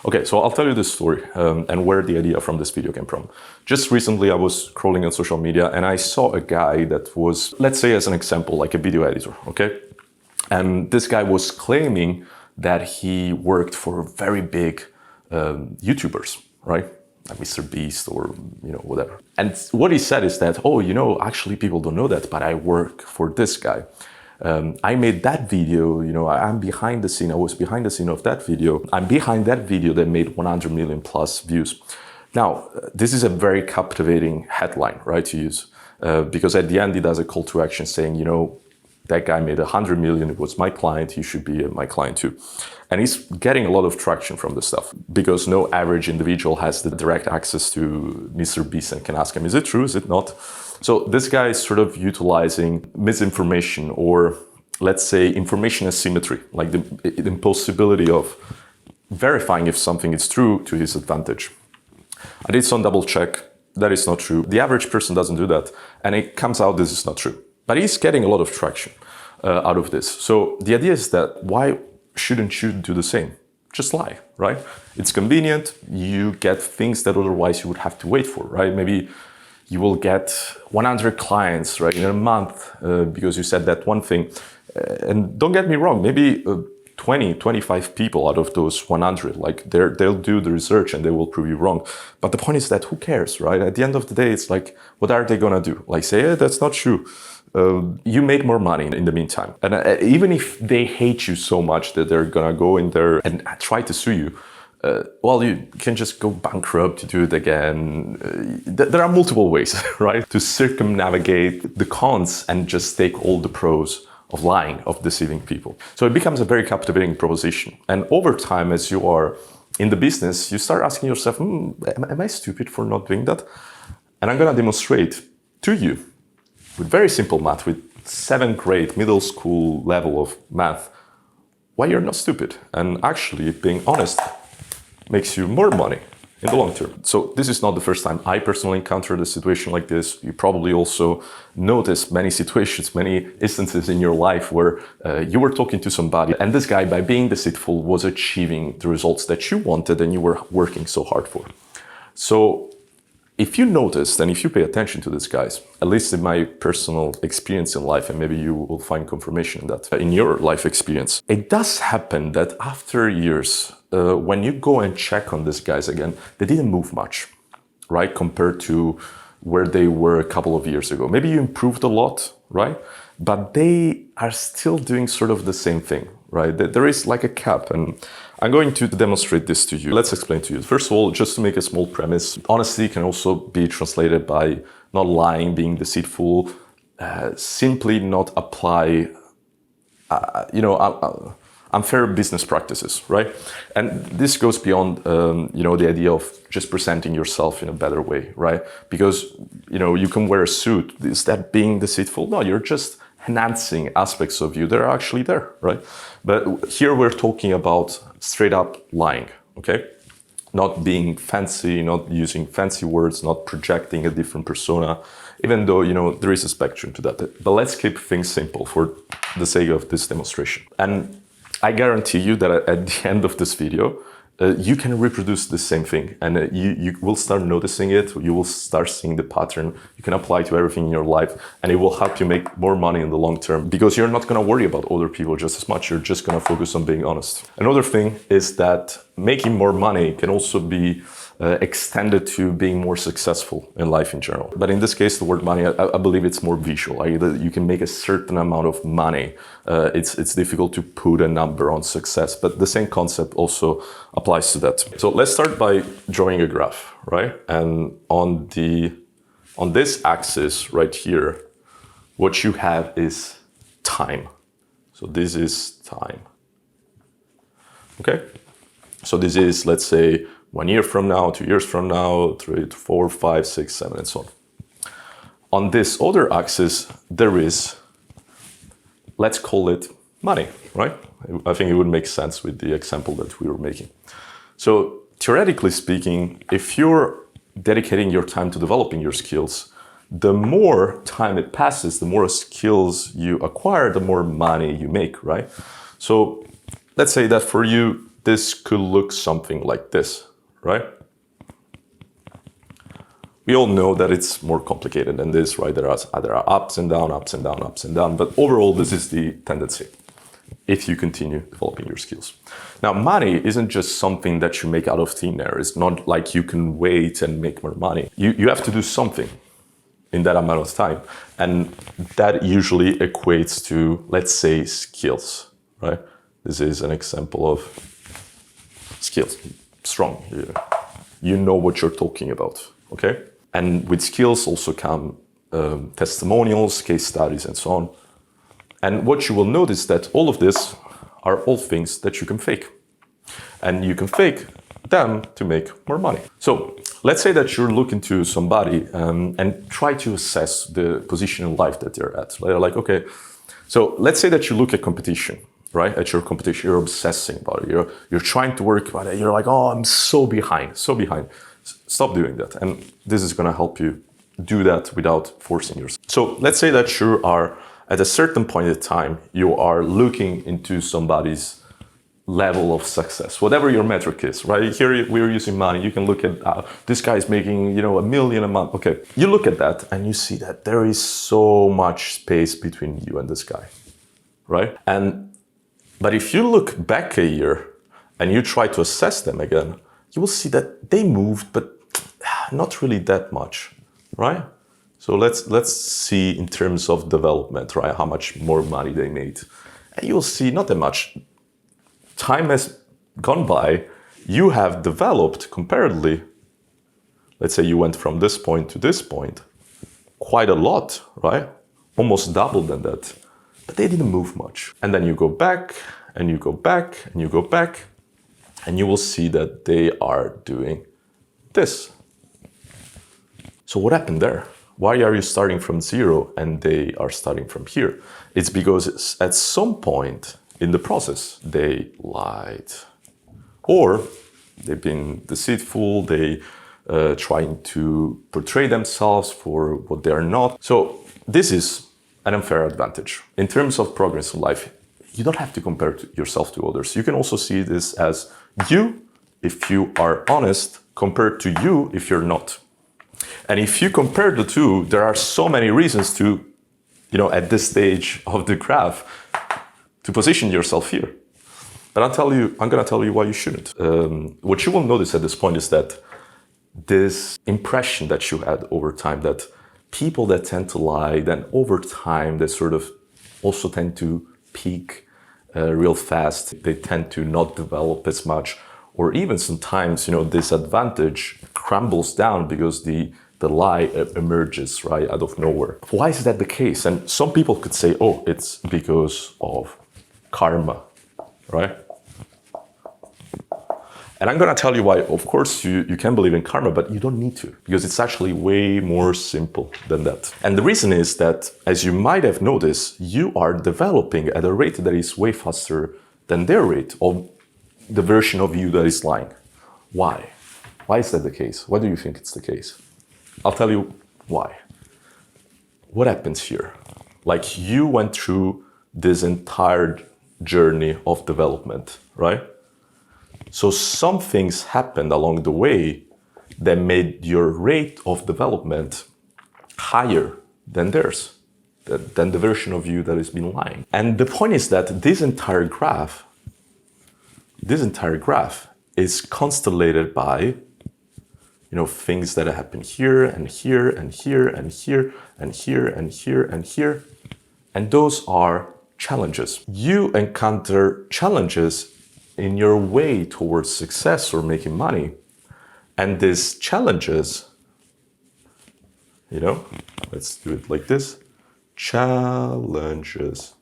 Okay, so I'll tell you this story and where the idea from this video came from. Just recently, I was scrolling on social media and I saw a guy that was, let's say as an example, like a video editor, okay? And this guy was claiming that he worked for very big YouTubers, right? Like Mr. Beast or, whatever. And what he said is that, oh, actually people don't know that, but I work for this guy. I made that video, I'm behind the scene. I was behind the scene of that video. I'm behind that video that made 100 million plus views. Now, this is a very captivating headline, right, to use. Because at the end, it does a call to action saying, that guy made 100 million, it was my client, you should be my client too. And he's getting a lot of traction from this stuff because no average individual has the direct access to Mr. Beast and can ask him, is it true, is it not? So this guy is sort of utilizing misinformation or let's say information asymmetry, like the impossibility of verifying if something is true to his advantage. I did some double check, that is not true. The average person doesn't do that and it comes out this is not true. But he's getting a lot of traction out of this. So the idea is that why shouldn't you do the same? Just lie, right? It's convenient, you get things that otherwise you would have to wait for, right? Maybe you will get 100 clients, right, in a month because you said that one thing. And don't get me wrong, maybe 20, 25 people out of those 100, like they'll do the research and they will prove you wrong. But the point is that who cares, right? At the end of the day, it's like, what are they gonna do? Like say, hey, that's not true. You made more money in the meantime. And even if they hate you so much that they're gonna go in there and try to sue you, well, you can just go bankrupt to do it again. There are multiple ways, right? To circumnavigate the cons and just take all the pros of lying, of deceiving people. So it becomes a very captivating proposition. And over time, as you are in the business, you start asking yourself, am I stupid for not doing that? And I'm gonna demonstrate to you with very simple math, with 7th grade, middle school level of math, why you're not stupid. And actually, being honest makes you more money in the long term. So this is not the first time I personally encountered a situation like this. You probably also noticed many situations, many instances in your life where you were talking to somebody and this guy, by being deceitful, was achieving the results that you wanted and you were working so hard for. So if you noticed and if you pay attention to this, guys, at least in my personal experience in life, and maybe you will find confirmation in that in your life experience, it does happen that after years, when you go and check on these guys again, they didn't move much, right? Compared to where they were a couple of years ago. Maybe you improved a lot, right? But they are still doing sort of the same thing, right? There is like a cap, and I'm going to demonstrate this to you. Let's explain to you. First of all, just to make a small premise, honesty can also be translated by not lying, being deceitful, simply not apply, unfair business practices, right? And this goes beyond, the idea of just presenting yourself in a better way, right? Because, you can wear a suit. Is that being deceitful? No, you're just enhancing aspects of you that are actually there, right? But here we're talking about straight up lying, okay? Not being fancy, not using fancy words, not projecting a different persona, even though, there is a spectrum to that. But let's keep things simple for the sake of this demonstration. And I guarantee you that at the end of this video, you can reproduce the same thing and you will start noticing it, you will start seeing the pattern, you can apply to everything in your life and it will help you make more money in the long term because you're not going to worry about other people just as much, you're just going to focus on being honest. Another thing is that making more money can also be extended to being more successful in life in general. But in this case, the word money, I believe it's more visual. You can make a certain amount of money. It's difficult to put a number on success, but the same concept also applies to that. So let's start by drawing a graph, right? And on this axis right here, what you have is time. So this is time. Okay? So this is, let's say, 1 year from now, 2 years from now, 3, 4, 5, 6, 7, and so on. On this other axis, there is, let's call it money, right? I think it would make sense with the example that we were making. So theoretically speaking, if you're dedicating your time to developing your skills, the more time it passes, the more skills you acquire, the more money you make, right? So let's say that for you, this could look something like this, right? We all know that it's more complicated than this, right? There are ups and down, ups and down, ups and down, but overall, this is the tendency if you continue developing your skills. Now, money isn't just something that you make out of thin air. It's not like you can wait and make more money. You have to do something in that amount of time. And that usually equates to, let's say, skills, right? This is an example of skills. Strong. You know what you're talking about, okay? And with skills also come testimonials, case studies, and so on. And what you will notice that all of this are all things that you can fake. And you can fake them to make more money. So let's say that you're looking to somebody and try to assess the position in life that they're at. They're like, okay, so let's say that you look at competition, right? At your competition, you're obsessing about it. You're trying to work on it. You're like, oh, I'm so behind, so behind. Stop doing that. And this is going to help you do that without forcing yourself. So let's say that you are at a certain point in time, you are looking into somebody's level of success, whatever your metric is, right? Here we're using money. You can look at this guy's making, $1 million a month. Okay, you look at that and you see that there is so much space between you and this guy, right? But if you look back a year and you try to assess them again, you will see that they moved, but not really that much, right? So let's see in terms of development, right? How much more money they made. And you'll see not that much. Time has gone by. You have developed comparatively. Let's say you went from this point to this point, quite a lot, right? Almost double than that. But they didn't move much. And then you go back and you go back and you go back and you will see that they are doing this. So what happened there? Why are you starting from zero and they are starting from here? It's because at some point in the process, they lied. Or they've been deceitful, they trying to portray themselves for what they are not. So this is an unfair advantage. In terms of progress in life, you don't have to compare yourself to others. You can also see this as you, if you are honest, compared to you if you're not. And if you compare the two, there are so many reasons to, at this stage of the graph, to position yourself here. But I'm going to tell you why you shouldn't. What you will notice at this point is that this impression that you had over time, that people that tend to lie, then over time, they sort of also tend to peak real fast. They tend to not develop as much, or even sometimes, this advantage crumbles down because the lie emerges, right, out of nowhere. Why is that the case? And some people could say, oh, it's because of karma, right? And I'm going to tell you why. Of course, you can believe in karma, but you don't need to, because it's actually way more simple than that. And the reason is that, as you might have noticed, you are developing at a rate that is way faster than their rate of the version of you that is lying. Why? Why is that the case? Why do you think it's the case? I'll tell you why. What happens here? Like, you went through this entire journey of development, right? So some things happened along the way that made your rate of development higher than theirs, than the version of you that has been lying. And the point is that this entire graph is constellated by things that happen here and here and here and here and here and here and here. And those are challenges. You encounter challenges in your way towards success or making money. And these challenges, let's do it like this. Challenges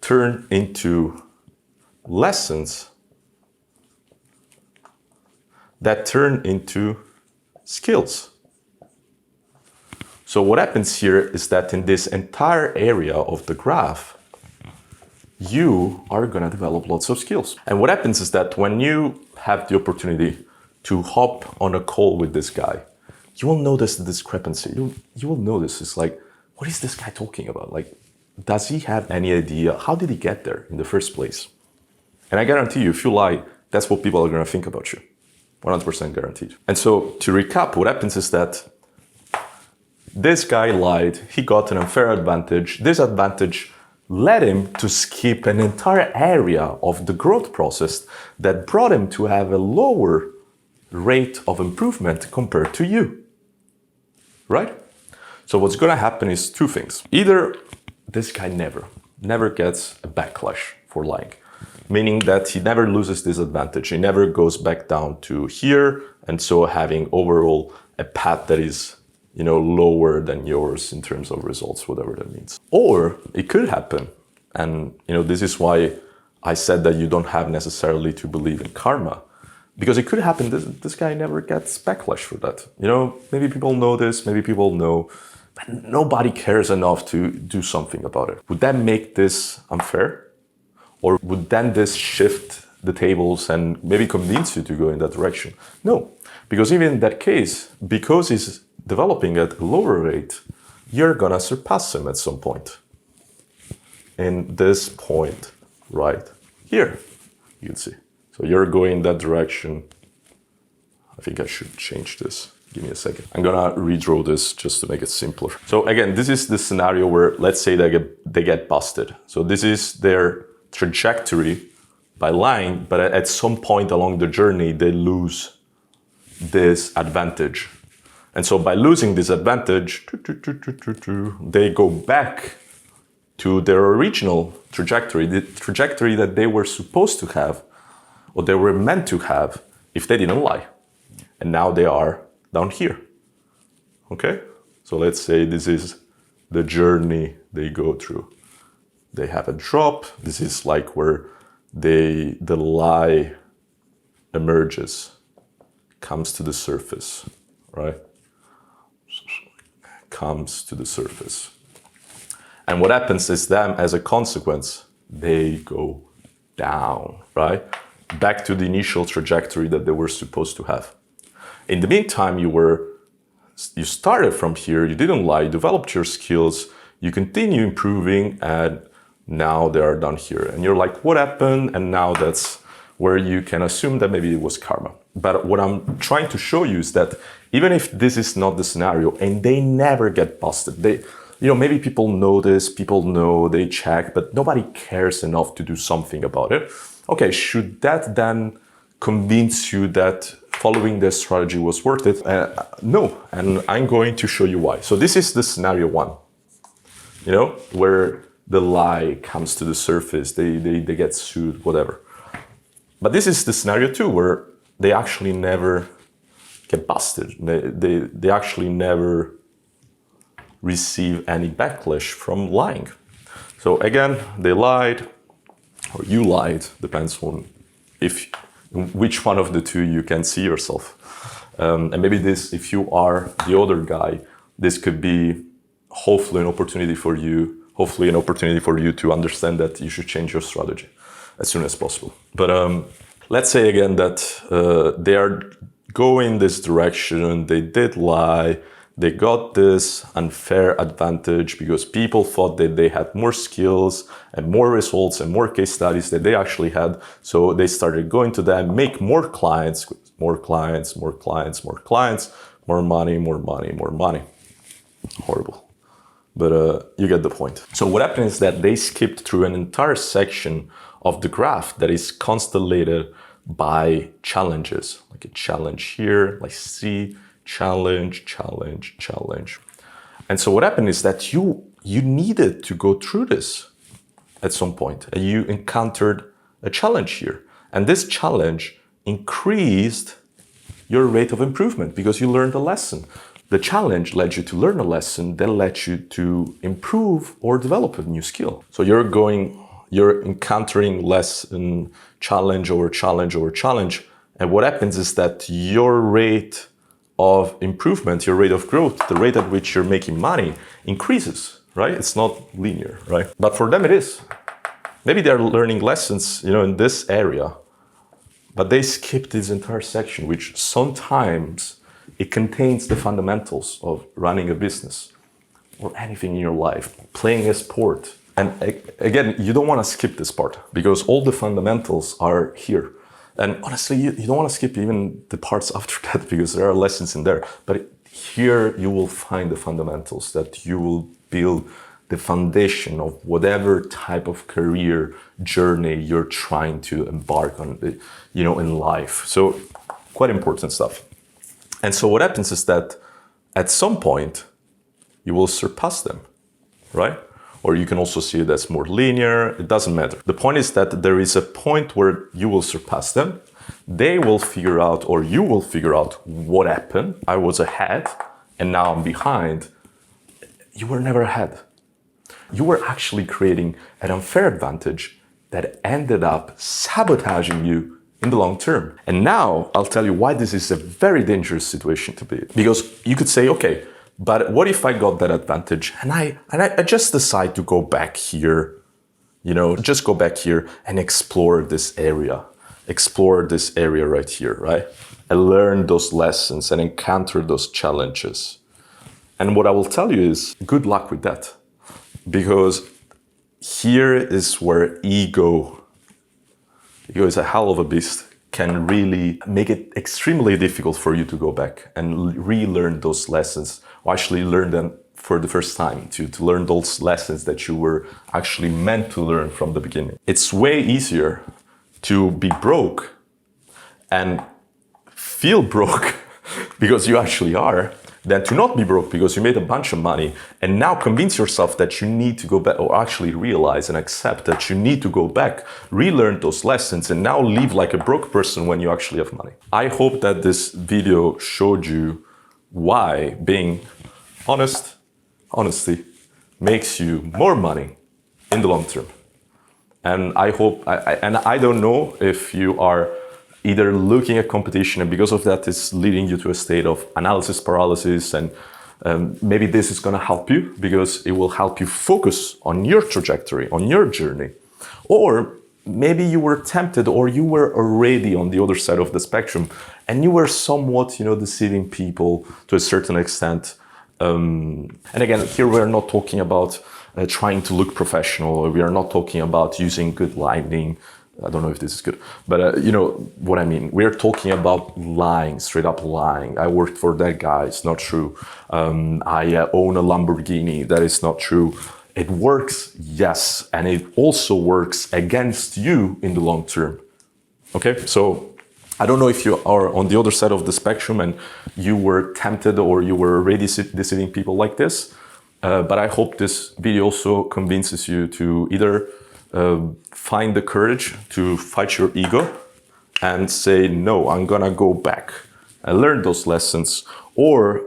turn into lessons that turn into skills. So what happens here is that in this entire area of the graph, you are going to develop lots of skills. And what happens is that when you have the opportunity to hop on a call with this guy, you will notice the discrepancy. You will notice it's like, what is this guy talking about? Like, does he have any idea? How did he get there in the first place? And I guarantee you, if you lie, that's what people are going to think about you. 100% guaranteed. And so to recap, what happens is that this guy lied, he got an unfair advantage. This advantage led him to skip an entire area of the growth process that brought him to have a lower rate of improvement compared to you, right? So what's going to happen is two things. Either this guy never gets a backlash for lying, meaning that he never loses this advantage. He never goes back down to here, and so having overall a path that is, lower than yours in terms of results, whatever that means. Or it could happen, and this is why I said that you don't have necessarily to believe in karma, because it could happen this guy never gets backlash for that. Maybe people know this, maybe people know, but nobody cares enough to do something about it. Would that make this unfair? Or would then this shift the tables and maybe convince you to go in that direction? No, because even in that case, because he's developing at a lower rate, you're gonna surpass him at some point. In this point right here, you can see. So you're going that direction. I think I should change this. Give me a second. I'm gonna redraw this just to make it simpler. So again, this is the scenario where, let's say they get busted. So this is their trajectory by lying, but at some point along the journey, they lose this advantage. And so by losing this advantage, they go back to their original trajectory, the trajectory that they were supposed to have, or they were meant to have if they didn't lie. And now they are down here, okay? So let's say this is the journey they go through. They have a drop. This is like where the lie emerges, comes to the surface, right? Comes to the surface. And what happens is them, as a consequence, they go down, right? Back to the initial trajectory that they were supposed to have. In the meantime, you started from here, you didn't lie, you developed your skills, you continue improving, and now they are down here. And you're like, what happened? And now that's where you can assume that maybe it was karma. But what I'm trying to show you is that even if this is not the scenario and they never get busted, maybe people know this, people know, they check, but nobody cares enough to do something about it. Okay, should that then convince you that following this strategy was worth it? No, and I'm going to show you why. So this is the scenario one, where the lie comes to the surface, they get sued, whatever. But this is the scenario two, where they actually never get busted. They actually never receive any backlash from lying. So again, they lied, or you lied, depends on which one of the two you can see yourself. And maybe this, if you are the other guy, this could be hopefully an opportunity for you to understand that you should change your strategy as soon as possible. But let's say again that they are going this direction, they did lie, they got this unfair advantage because people thought that they had more skills and more results and more case studies that they actually had. So they started going to them, make more clients, more money. Horrible. But you get the point. So what happened is that they skipped through an entire section of the graph that is constellated by challenges, like a challenge here, like C, challenge. And so what happened is that you needed to go through this at some point, and you encountered a challenge here. And this challenge increased your rate of improvement because you learned a lesson. The challenge led you to learn a lesson that led you to improve or develop a new skill. So you're encountering lesson, challenge over challenge. And what happens is that your rate of improvement, your rate of growth, the rate at which you're making money increases, right? It's not linear, right? But for them it is. Maybe they're learning lessons, in this area, but they skip this entire section, which sometimes it contains the fundamentals of running a business or anything in your life, playing a sport, And again, you don't want to skip this part because all the fundamentals are here. And honestly, you don't want to skip even the parts after that because there are lessons in there. But here you will find the fundamentals that you will build the foundation of whatever type of career journey you're trying to embark on, in life. So quite important stuff. And so what happens is that at some point you will surpass them, right? Or you can also see it as more linear, it doesn't matter. The point is that there is a point where you will surpass them. They will figure out, or you will figure out what happened. I was ahead and now I'm behind. You were never ahead. You were actually creating an unfair advantage that ended up sabotaging you in the long term. And now I'll tell you why this is a very dangerous situation to be in. Because you could say, okay, but what if I got that advantage and I just decide to go back here, just go back here and explore this area right here, right? And learn those lessons and encounter those challenges. And what I will tell you is good luck with that. Because here is where ego is a hell of a beast, can really make it extremely difficult for you to go back and relearn those lessons, or actually learn them for the first time, to learn those lessons that you were actually meant to learn from the beginning. It's way easier to be broke and feel broke because you actually are, than to not be broke because you made a bunch of money and now convince yourself that you need to go back, or actually realize and accept that you need to go back, relearn those lessons, and now live like a broke person when you actually have money. I hope that this video showed you why being honesty makes you more money in the long term. And I hope, and I don't know if you are either looking at competition and because of that it's leading you to a state of analysis paralysis, and maybe this is going to help you because it will help you focus on your trajectory, on your journey. Or maybe you were tempted, or you were already on the other side of the spectrum and you were somewhat, deceiving people to a certain extent. And again, here we're not talking about trying to look professional. We are not talking about using good lighting. I don't know if this is good, but you know what I mean. We're talking about lying, straight up lying. I worked for that guy, it's not true. I own a Lamborghini, that is not true. It works, yes, and it also works against you in the long term. Okay, so I don't know if you are on the other side of the spectrum and you were tempted or you were already deceiving people like this, but I hope this video also convinces you to either find the courage to fight your ego and say, no, I'm gonna go back and learn those lessons, or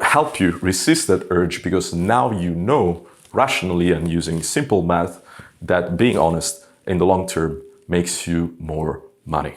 help you resist that urge because now you know rationally and using simple math that being honest in the long term makes you more money.